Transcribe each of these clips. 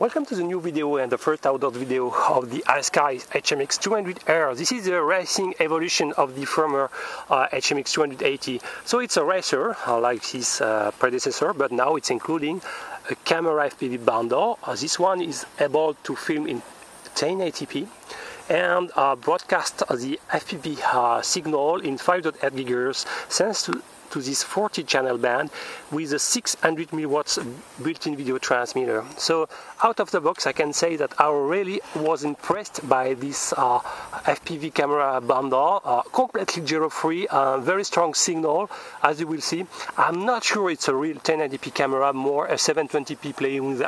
Welcome to the new video and the first outdoor video of the HiSky HMX280R. This is the racing evolution of the former HMX280. So it's a racer like his predecessor, but now it's including a camera FPV bundle. This one is able to film in 1080p and broadcast the FPV signal in 5.8 GHz thanks to this 40 channel band with a 600 mW built-in video transmitter. So out of the box I can say that I really was impressed by this FPV camera bundle, completely gyro-free, very strong signal as you will see. I'm not sure it's a real 1080p camera, more a 720p playing with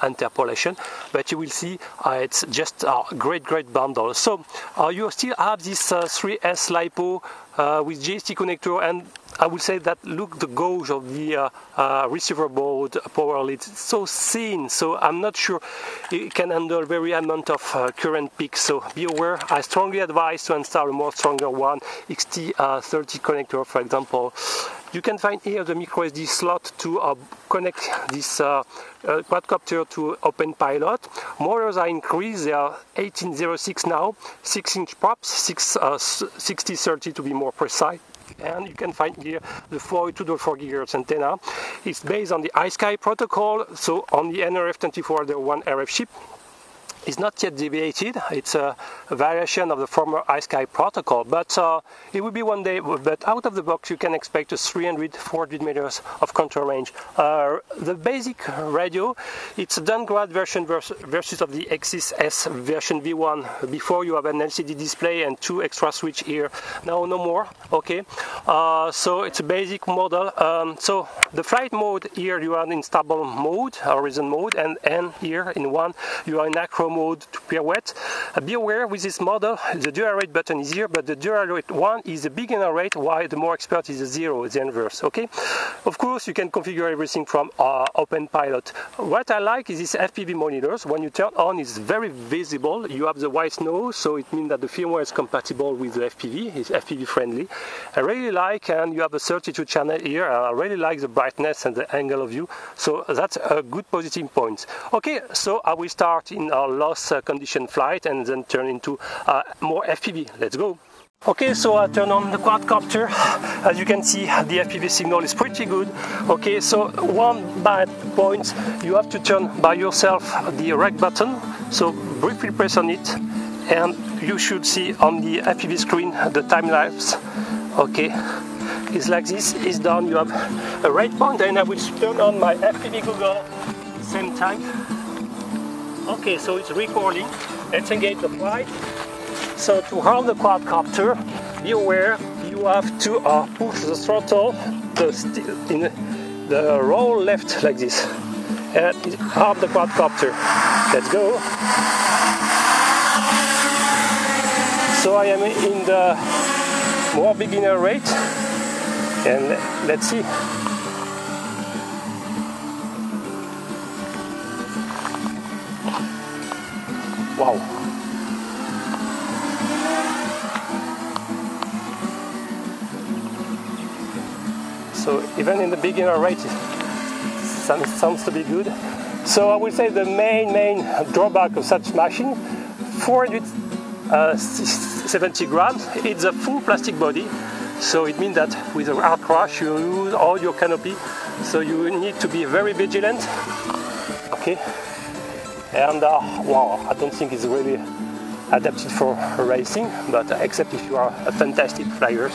interpolation, but you will see it's just a great bundle. So you still have this 3S LiPo with JST connector, and I would say that look the gauge of the receiver board power lead, it's so thin, so I'm not sure it can handle very amount of current peaks, so be aware. I strongly advise to install a more stronger one, XT30 connector for example. You can find here the micro SD slot to connect this quadcopter to Open Pilot. Motors are increased, they are 1806 now, 6-inch props, 6030 to be more precise. And you can find here the 2.4 GHz antenna. It's based on the HiSky protocol, so on the NRF24 there one RF chip. It's not yet deviated, it's a variation of the former HiSky protocol, but it will be one day. But out of the box you can expect a 300-400 meters of control range. The basic radio, it's a downgrade version versus of the Exis S version V1. Before you have an LCD display and 2 extra switch here, now no more, okay. So it's a basic model. So the flight mode here you are in stable mode, horizon mode, and here in one you are in acro mode to pirouette. Be aware with this model, the dual rate button is here, but the dual rate 1 is the beginner rate, while the more expert is the 0, the inverse, okay? Of course, you can configure everything from Open Pilot. What I like is these FPV monitors. When you turn on, it's very visible. You have the white snow, so it means that the firmware is compatible with the FPV, it's FPV friendly. I really like, and you have a 32 channel here, I really like the brightness and the angle of view, so that's a good positive point. Okay, so I will start in our loss condition flight and then turn into more FPV. Let's go. Okay, so I turn on the quadcopter. As you can see, the FPV signal is pretty good. Okay, so one bad point, you have to turn by yourself the rec button, so briefly press on it and you should see on the FPV screen the time lapse. Okay, it's like this, it's done, you have a rate point, and I will turn on my FPV Google same time. Okay, so it's recording. Let's engage the flight. So to harm the quadcopter, be aware you have to push the throttle in the roll left like this and harm the quadcopter. Let's go. So I am in the more beginner rate, and let's see. Wow. So even in the beginner rate, it sounds to be good. So I would say the main drawback of such machine, 470 grams, it's a full plastic body. So it means that with a hard crash you lose all your canopy. So you need to be very vigilant. Okay. And wow, I don't think it's really adapted for racing, but except if you are a fantastic flyer.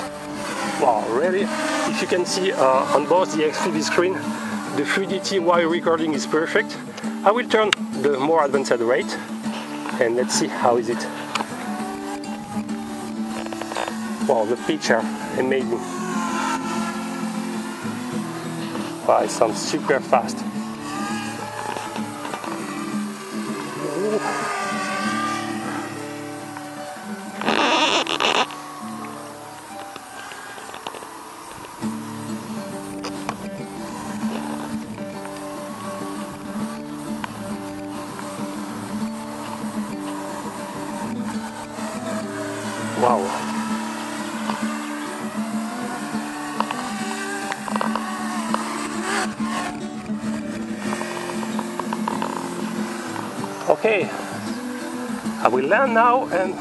Wow, really, if you can see on both the FPV screen, the fluidity while recording is perfect. I will turn the more advanced rate and let's see how is it. Wow, the pitch are amazing. Wow, it sounds super fast. Wow. Okay, I will land now and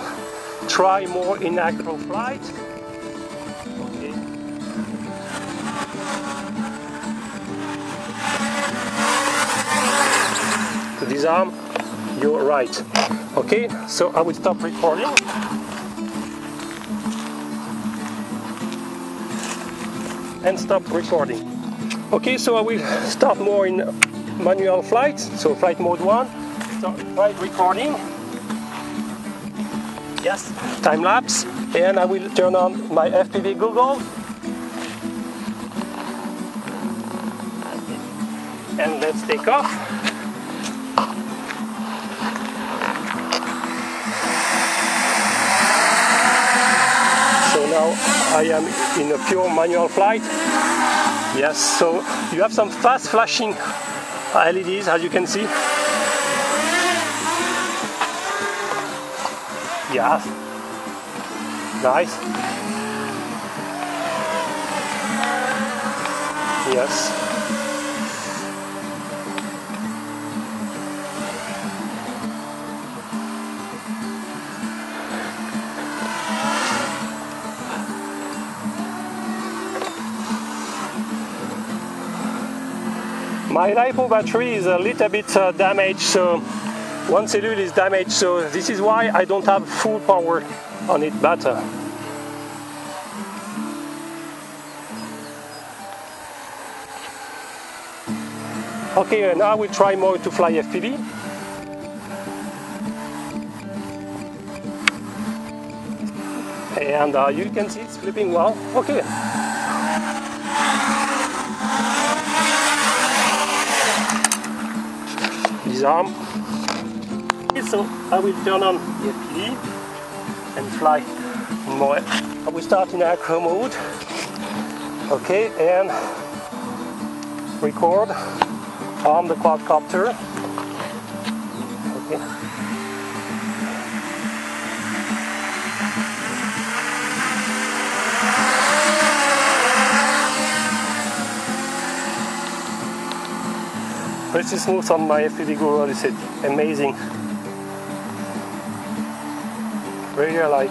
try more in acro flight. Okay. To disarm, you're right. Okay, so I will stop recording. And stop recording. Okay, so I will start more in manual flight, so flight mode 1, start flight recording. Yes, time lapse, and I will turn on my FPV Google. And let's take off. So now I am in a pure manual flight. Yes, so you have some fast flashing LEDs, as you can see. Yes, nice. Yes. My LiPo battery is a little bit damaged, so one cellule is damaged, so this is why I don't have full power on it, but okay, now I will try more to fly FPV. And you can see it's flipping well. Okay. Disarm. So I will turn on the FPV and fly more. I will start in acro mode. Okay, and record on the quadcopter. Okay. Pretty smooth on my FPV Google, is it amazing. Really I like.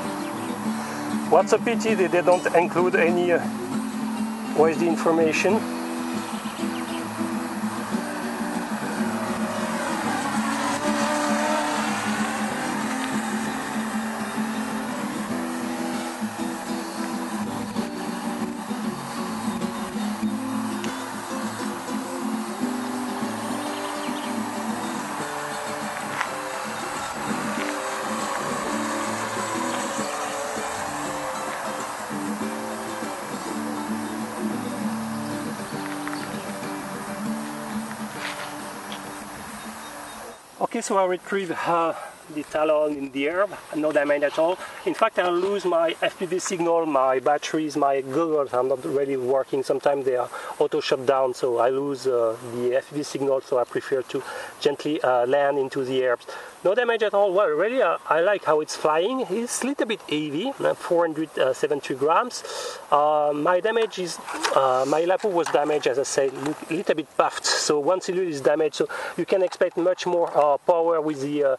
What's a pity that they don't include any OSD information. Okay, so I retrieve the Talon in the air, no damage at all. In fact, I lose my FPV signal, my batteries, my goggles are not really working. Sometimes they are auto shut down, so I lose the FPV signal, so I prefer to gently land into the air. No damage at all. Well, really, I like how it's flying. It's a little bit heavy, 470 grams. My damage is, my LiPo was damaged, as I said, a little bit puffed. So one cellule is damaged, so you can expect much more power with the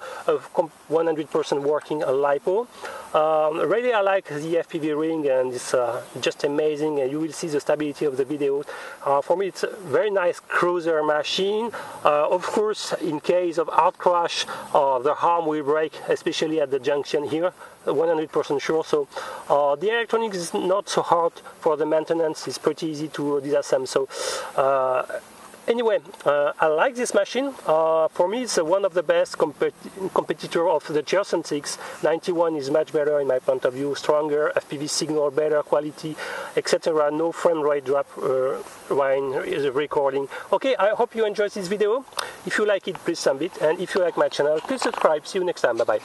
100% working LiPo. Really, I like the FPV ring, and it's just amazing, and you will see the stability of the video. For me, it's a very nice cruiser machine. Of course, in case of hard crash, the arm will break, especially at the junction here, 100% sure. So the electronics is not so hard for the maintenance, it's pretty easy to disassemble. So anyway, I like this machine. For me, it's one of the best competitor of the Gerson 6. 91 is much better in my point of view, stronger FPV signal, better quality, etc. No frame rate drop while recording. Okay, I hope you enjoyed this video. If you like it, please thumb it, and if you like my channel, please subscribe. See you next time. Bye bye.